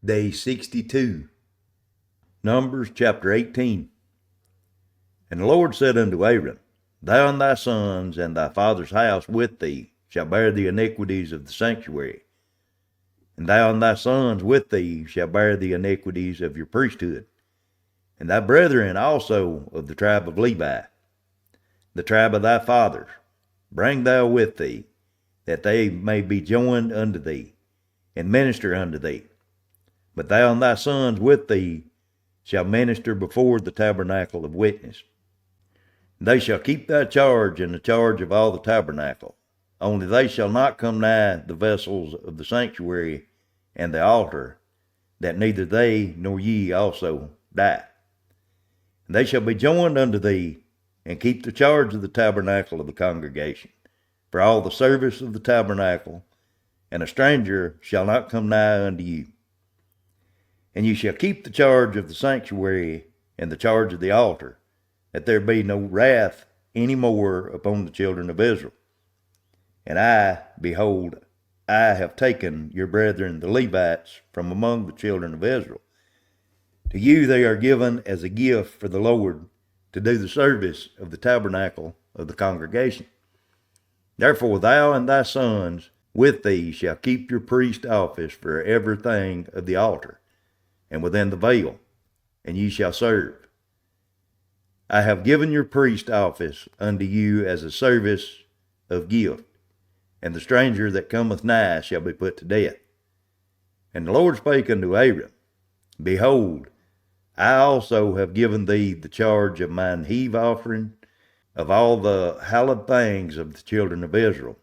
Day 62. Numbers chapter 18. And the Lord said unto Aaron, Thou and thy sons and thy father's house with thee shall bear the iniquities of the sanctuary. And thou and thy sons with thee shall bear the iniquities of your priesthood. And thy brethren also of the tribe of Levi, the tribe of thy fathers, bring thou with thee, that they may be joined unto thee, and minister unto thee. But thou and thy sons with thee shall minister before the tabernacle of witness. They shall keep thy charge and the charge of all the tabernacle. Only they shall not come nigh the vessels of the sanctuary and the altar, that neither they nor ye also die. And they shall be joined unto thee, and keep the charge of the tabernacle of the congregation, for all the service of the tabernacle, and a stranger shall not come nigh unto you. And you shall keep the charge of the sanctuary and the charge of the altar, that there be no wrath any more upon the children of Israel. And I, behold, I have taken your brethren the Levites from among the children of Israel. To you they are given as a gift for the Lord to do the service of the tabernacle of the congregation. Therefore thou and thy sons with thee shall keep your priest office for everything of the altar, and within the veil, and ye shall serve. I have given your priest office unto you as a service of gift, and the stranger that cometh nigh shall be put to death. And the Lord spake unto Aaron, Behold, I also have given thee the charge of mine heave offering, of all the hallowed things of the children of Israel.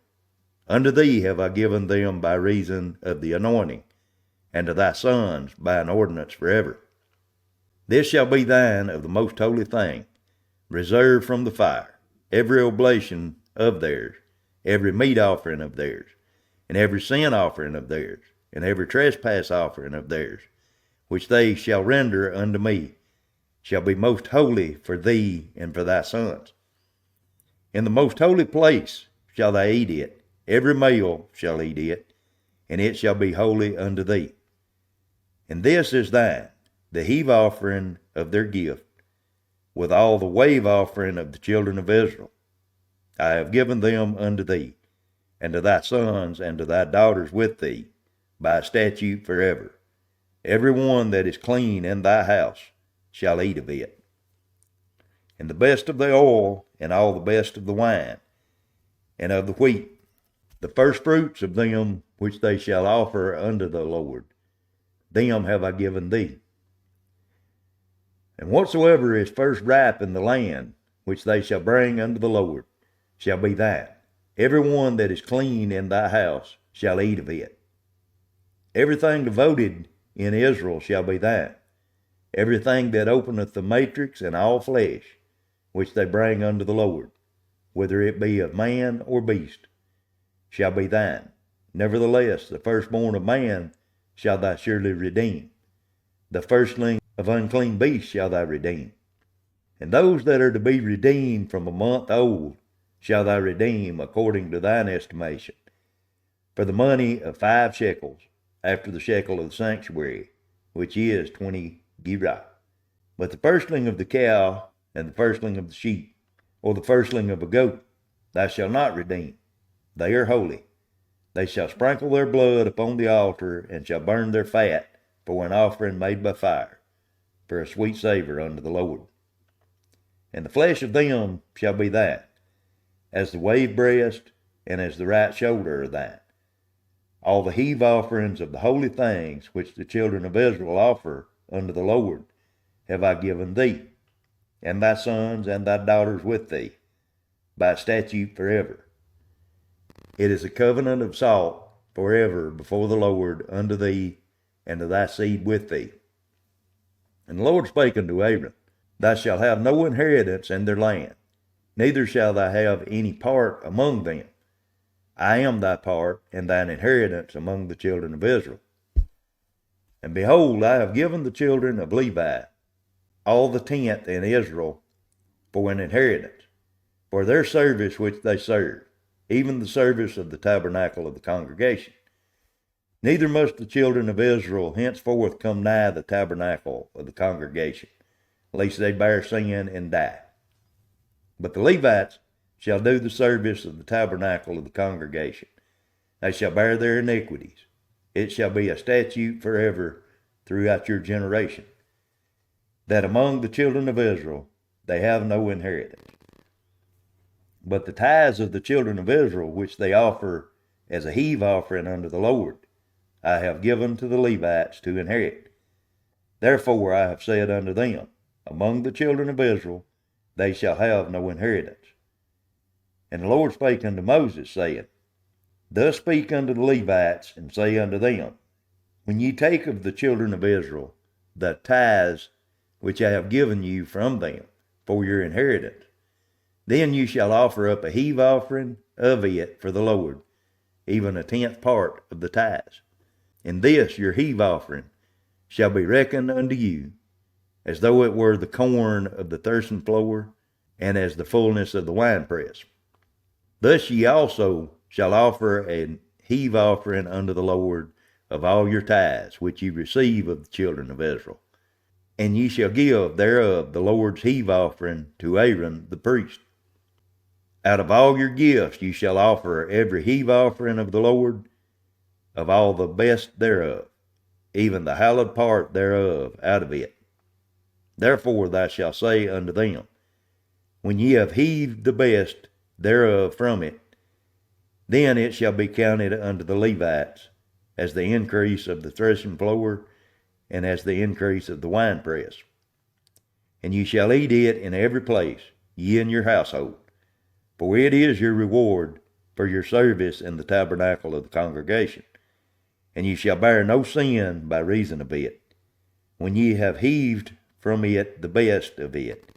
Unto thee have I given them by reason of the anointing, and to thy sons by an ordinance forever. This shall be thine of the most holy thing, reserved from the fire, every oblation of theirs, every meat offering of theirs, and every sin offering of theirs, and every trespass offering of theirs, which they shall render unto me, shall be most holy for thee and for thy sons. In the most holy place shall thou eat it, every male shall eat it, and it shall be holy unto thee. And this is thine, the heave offering of their gift, with all the wave offering of the children of Israel. I have given them unto thee, and to thy sons and to thy daughters with thee, by a statute forever. Every one that is clean in thy house shall eat of it. And the best of the oil, and all the best of the wine, and of the wheat, the first fruits of them which they shall offer unto the Lord, them have I given thee. And whatsoever is first ripe in the land, which they shall bring unto the Lord, shall be thine. Every one that is clean in thy house shall eat of it. Everything devoted in Israel shall be thine. Everything that openeth the matrix and all flesh, which they bring unto the Lord, whether it be of man or beast, shall be thine. Nevertheless, the firstborn of man shall thou surely redeem. The firstling of unclean beasts shall thou redeem. And those that are to be redeemed from a month old shall thou redeem according to thine estimation, for the money of 5 shekels, after the shekel of the sanctuary, which is 20 gerah. But the firstling of the cow, and the firstling of the sheep, or the firstling of a goat, thou shalt not redeem. They are holy. They shall sprinkle their blood upon the altar, and shall burn their fat for an offering made by fire, for a sweet savor unto the Lord. And the flesh of them shall be thine, as the wave breast, and as the right shoulder are thine. All the heave offerings of the holy things which the children of Israel offer unto the Lord have I given thee, and thy sons and thy daughters with thee, by statute forever. It is a covenant of salt forever before the Lord unto thee and to thy seed with thee. And the Lord spake unto Aaron, Thou shalt have no inheritance in their land, neither shalt thou have any part among them. I am thy part and thine inheritance among the children of Israel. And behold, I have given the children of Levi all the tenth in Israel for an inheritance, for their service which they serve, even the service of the tabernacle of the congregation. Neither must the children of Israel henceforth come nigh the tabernacle of the congregation, lest they bear sin and die. But the Levites shall do the service of the tabernacle of the congregation. They shall bear their iniquities. It shall be a statute forever throughout your generation, that among the children of Israel they have no inheritance. But the tithes of the children of Israel, which they offer as a heave offering unto the Lord, I have given to the Levites to inherit. Therefore I have said unto them, among the children of Israel they shall have no inheritance. And the Lord spake unto Moses, saying, Thus speak unto the Levites, and say unto them, When ye take of the children of Israel the tithes which I have given you from them for your inheritance, then you shall offer up a heave offering of it for the Lord, even a 10th part of the tithes. And this your heave offering shall be reckoned unto you, as though it were the corn of the threshing floor, and as the fullness of the winepress. Thus ye also shall offer a heave offering unto the Lord of all your tithes, which ye receive of the children of Israel. And ye shall give thereof the Lord's heave offering to Aaron the priest. Out of all your gifts you shall offer every heave offering of the Lord, of all the best thereof, even the hallowed part thereof out of it. Therefore thou shalt say unto them, When ye have heaved the best thereof from it, then it shall be counted unto the Levites as the increase of the threshing floor, and as the increase of the winepress. And ye shall eat it in every place, ye and your household, for it is your reward for your service in the tabernacle of the congregation. And ye shall bear no sin by reason of it, when ye have heaved from it the best of it.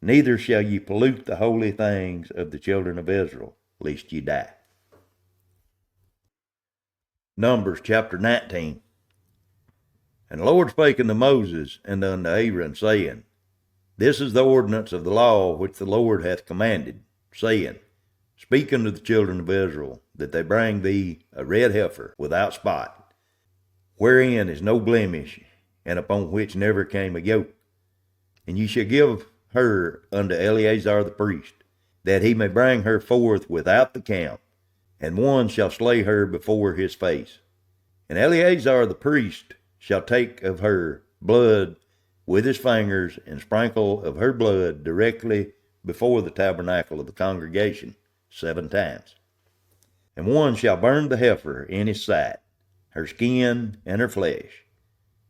Neither shall ye pollute the holy things of the children of Israel, lest ye die. Numbers chapter 19. And the Lord spake unto Moses and unto Aaron, saying, This is the ordinance of the law which the Lord hath commanded, saying, Speak unto the children of Israel, that they bring thee a red heifer without spot, wherein is no blemish, and upon which never came a yoke. And ye shall give her unto Eleazar the priest, that he may bring her forth without the camp, and one shall slay her before his face. And Eleazar the priest shall take of her blood with his fingers, and sprinkle of her blood directly before the tabernacle of the congregation 7 times. And one shall burn the heifer in his sight, her skin and her flesh,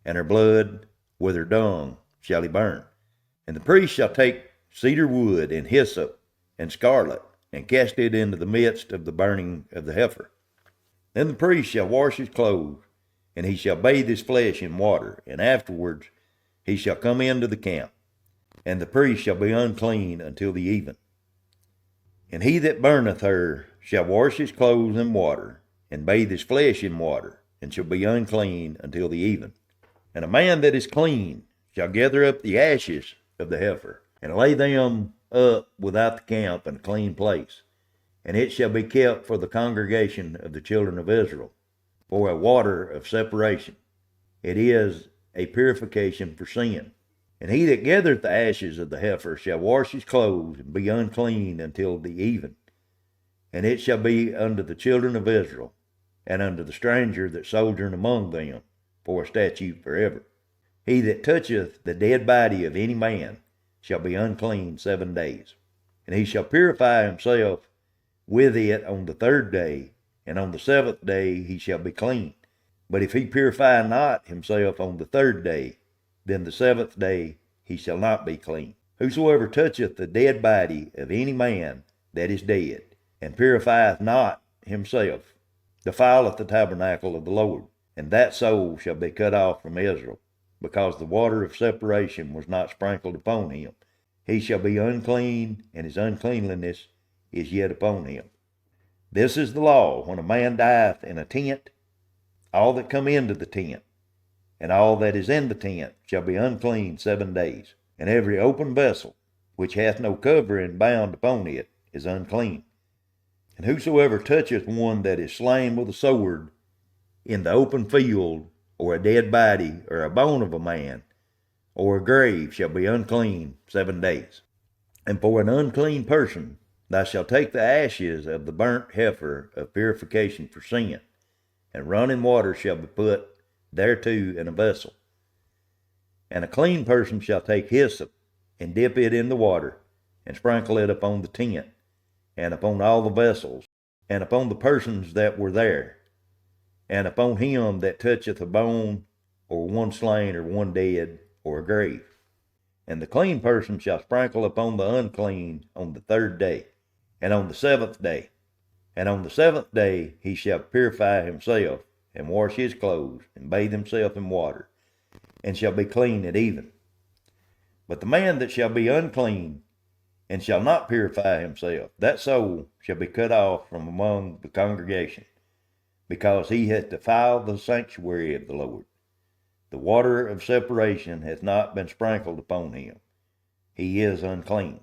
and her blood with her dung shall he burn. And the priest shall take cedar wood and hyssop and scarlet, and cast it into the midst of the burning of the heifer. Then the priest shall wash his clothes, and he shall bathe his flesh in water, and afterwards he shall come into the camp, and the priest shall be unclean until the even. And he that burneth her shall wash his clothes in water, and bathe his flesh in water, and shall be unclean until the even. And a man that is clean shall gather up the ashes of the heifer, and lay them up without the camp in a clean place. And it shall be kept for the congregation of the children of Israel, for a water of separation. It is a purification for sin. And he that gathereth the ashes of the heifer shall wash his clothes, and be unclean until the even. And it shall be unto the children of Israel, and unto the stranger that sojourn among them, for a statute forever. He that toucheth the dead body of any man shall be unclean 7 days. And he shall purify himself with it on the 3rd day, and on the 7th day he shall be clean. But if he purify not himself on the 3rd day, then the 7th day he shall not be clean. Whosoever toucheth the dead body of any man that is dead, and purifieth not himself, defileth the tabernacle of the Lord, and that soul shall be cut off from Israel, because the water of separation was not sprinkled upon him. He shall be unclean, and his uncleanliness is yet upon him. This is the law: when a man dieth in a tent, all that come into the tent, and all that is in the tent, shall be unclean 7 days. And every open vessel, which hath no covering bound upon it, is unclean. And whosoever toucheth one that is slain with a sword, in the open field, or a dead body, or a bone of a man, or a grave, shall be unclean 7 days. And for an unclean person, thou shalt take the ashes of the burnt heifer of purification for sin, and running water shall be put thereto in a vessel. And a clean person shall take hyssop, and dip it in the water, and sprinkle it upon the tent, and upon all the vessels, and upon the persons that were there, and upon him that toucheth a bone, or one slain, or one dead, or a grave. And the clean person shall sprinkle upon the unclean on the 3rd day, and on the 7th day. And on the 7th day he shall purify himself, and wash his clothes, and bathe himself in water, and shall be clean at even. But the man that shall be unclean, and shall not purify himself, that soul shall be cut off from among the congregation, because he hath defiled the sanctuary of the Lord. The water of separation hath not been sprinkled upon him. He is unclean.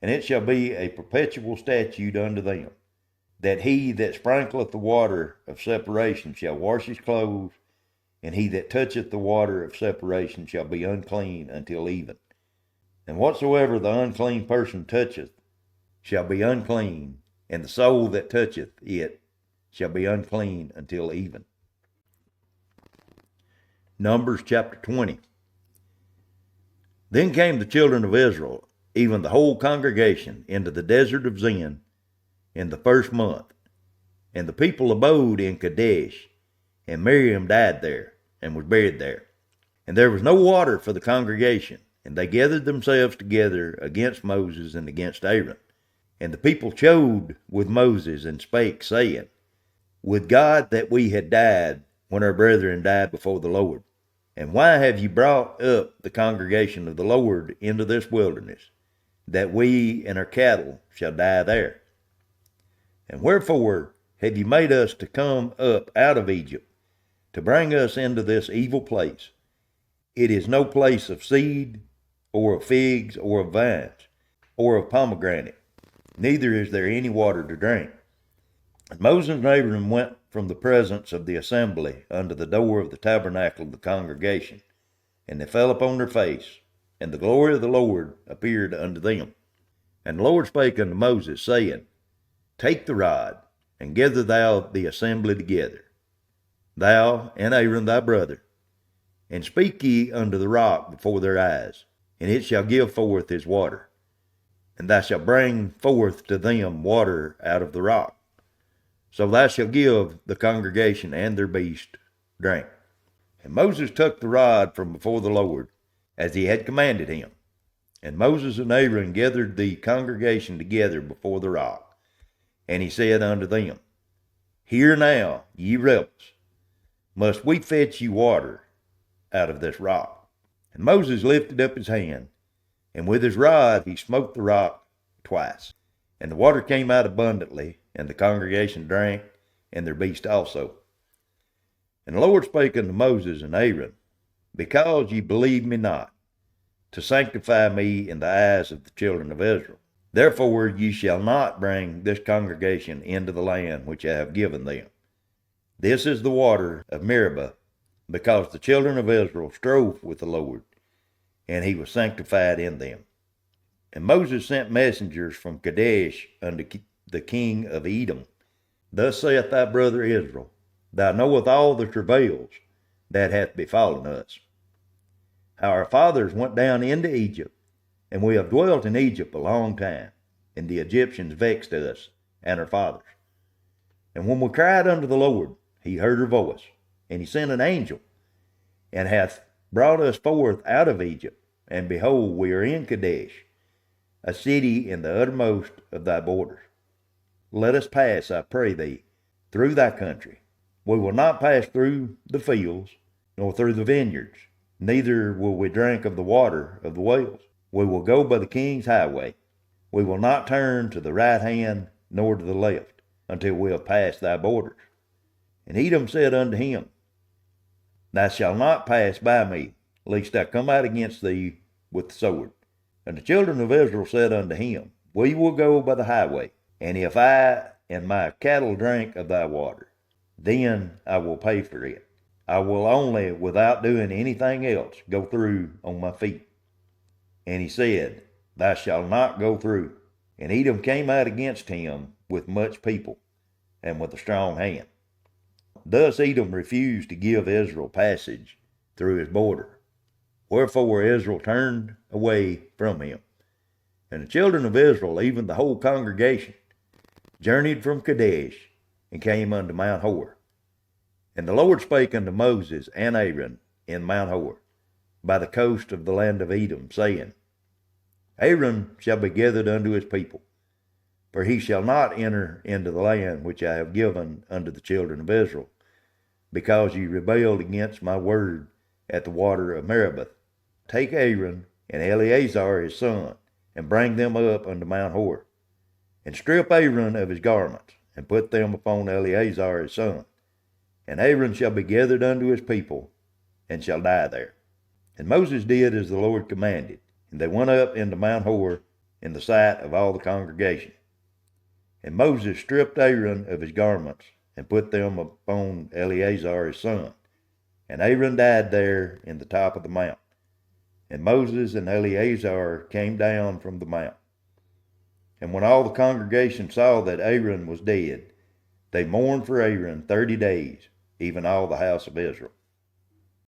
And it shall be a perpetual statute unto them, that he that sprinkleth the water of separation shall wash his clothes, and he that toucheth the water of separation shall be unclean until even. And whatsoever the unclean person toucheth shall be unclean, and the soul that toucheth it shall be unclean until even. Numbers chapter 20. Then came the children of Israel, even the whole congregation, into the desert of Zin in the 1st month. And the people abode in Kadesh, and Miriam died there, and was buried there. And there was no water for the congregation, and they gathered themselves together against Moses and against Aaron. And the people chode with Moses, and spake, saying, Would God that we had died when our brethren died before the Lord. And why have ye brought up the congregation of the Lord into this wilderness, that we and our cattle shall die there? And wherefore have ye made us to come up out of Egypt, to bring us into this evil place? It is no place of seed, or of figs, or of vines, or of pomegranate, neither is there any water to drink. And Moses and Aaron went from the presence of the assembly unto the door of the tabernacle of the congregation, and they fell upon their face, and the glory of the Lord appeared unto them. And the Lord spake unto Moses, saying, Take the rod, and gather thou the assembly together, thou and Aaron thy brother, and speak ye unto the rock before their eyes, and it shall give forth his water. And thou shalt bring forth to them water out of the rock. So thou shalt give the congregation and their beast drink. And Moses took the rod from before the Lord, as he had commanded him. And Moses and Aaron gathered the congregation together before the rock. And he said unto them, Hear now, ye rebels, must we fetch you water out of this rock? And Moses lifted up his hand, and with his rod he smote the rock twice. And the water came out abundantly, and the congregation drank, and their beast also. And the Lord spake unto Moses and Aaron, Because ye believe me not, to sanctify me in the eyes of the children of Israel, therefore ye shall not bring this congregation into the land which I have given them. This is the water of Meribah, because the children of Israel strove with the Lord, and he was sanctified in them. And Moses sent messengers from Kadesh unto the king of Edom. Thus saith thy brother Israel, Thou knowest all the travails that hath befallen us, how our fathers went down into Egypt, and we have dwelt in Egypt a long time, and the Egyptians vexed us and our fathers. And when we cried unto the Lord, he heard our voice, and he sent an angel, and hath brought us forth out of Egypt. And behold, we are in Kadesh, a city in the uttermost of thy borders. Let us pass, I pray thee, through thy country. We will not pass through the fields, nor through the vineyards, neither will we drink of the water of the wells. We will go by the king's highway. We will not turn to the right hand, nor to the left, until we have passed thy borders. And Edom said unto him, Thou shalt not pass by me, lest I come out against thee with the sword. And the children of Israel said unto him, We will go by the highway, and if I and my cattle drink of thy water, then I will pay for it. I will only, without doing anything else, go through on my feet. And he said, Thou shalt not go through. And Edom came out against him with much people and with a strong hand. Thus Edom refused to give Israel passage through his border. Wherefore Israel turned away from him. And the children of Israel, even the whole congregation, journeyed from Kadesh and came unto Mount Hor. And the Lord spake unto Moses and Aaron in Mount Hor, by the coast of the land of Edom, saying, Aaron shall be gathered unto his people, for he shall not enter into the land which I have given unto the children of Israel, because ye rebelled against my word at the water of Meribah. Take Aaron and Eleazar his son, and bring them up unto Mount Hor, and strip Aaron of his garments, and put them upon Eleazar his son. And Aaron shall be gathered unto his people, and shall die there. And Moses did as the Lord commanded, and they went up into Mount Hor in the sight of all the congregation. And Moses stripped Aaron of his garments, and put them upon Eleazar his son. And Aaron died there in the top of the mount. And Moses and Eleazar came down from the mount. And when all the congregation saw that Aaron was dead, they mourned for Aaron 30 days, even all the house of Israel.